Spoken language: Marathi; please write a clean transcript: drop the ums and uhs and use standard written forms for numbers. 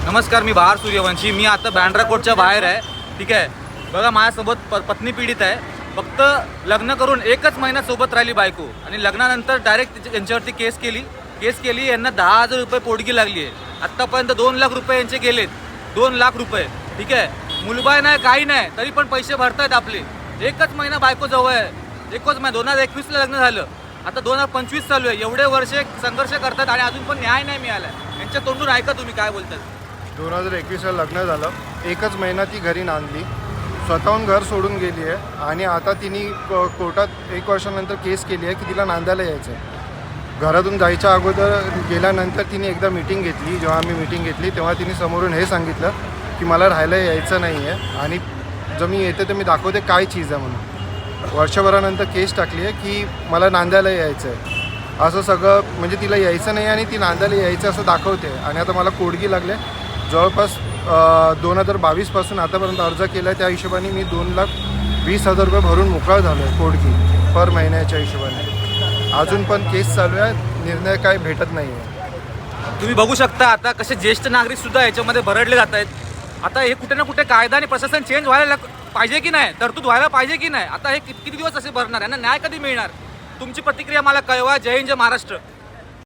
नमस्कार, मी बहार सूर्यवंशी. मी आता बँड्रा कोर्टच्या बाहेर आहे. ठीक आहे, बघा माझ्यासोबत पत्नी पीडित आहे. फक्त लग्न करून एकच महिना सोबत राहिली बायको आणि लग्नानंतर डायरेक्ट यांच्यावरती केस केली. यांना 10,000 रुपये पोटगी लागली आहे. आत्तापर्यंत 2 लाख रुपये यांचे गेलेत. 2 लाख रुपये. ठीक आहे, मुलबाय नाही काही नाही तरी पण पैसे भरतायत आपले. एकच महिना बायको जवळ आहे. एकच महिना 2021ला लग्न झालं, आता 2025 चालू आहे. एवढे वर्ष संघर्ष करतात आणि अजून पण न्याय नाही मिळाला. यांच्या तोंडून ऐका तुम्ही काय बोलतात. 2021ला लग्न झालं, एकच महिना ती घरी नांदली, स्वतःहून घर सोडून गेली आहे आणि आता तिने कोर्टात 1 वर्षानंतर केस केली आहे की तिला नांदायला यायचं आहे. घरातून जायच्या अगोदर गेल्यानंतर तिने एकदा मीटिंग घेतली. जेव्हा आम्ही मीटिंग घेतली तेव्हा तिने समोरून हे सांगितलं की मला राहायला यायचं नाही आहे आणि जर मी येते तर मी दाखवते काय चीज आहे म्हणून. वर्षभरानंतर केस टाकली आहे की मला नांदायला यायचं आहे असं सगळं, म्हणजे तिला यायचं नाही आणि ती नांदायला यायचं असं दाखवते. आणि आता मला कोडगी लागले. जवळपास 2022पासून आतापर्यंत अर्ज केला आहे, त्या हिशोबाने मी 2,20,000 रुपये भरून मोकळा झालो आहे कोडगी पर महिन्याच्या हिशोबाने. अजून पण केस चालू आहे, निर्णय काय भेटत नाही आहे. तुम्ही बघू शकता आता कसे ज्येष्ठ नागरिक सुद्धा याच्यामध्ये भरडले जात आहेत. आता हे कुठे ना कुठे कायदा आणि प्रशासन चेंज व्हायला पाहिजे की नाही, तरतूद व्हायला पाहिजे की नाही. आता हे किती दिवस असे भरणार, यांना न्याय कधी मिळणार? तुमची प्रतिक्रिया मला कळवा. जय हिंद, जय महाराष्ट्र.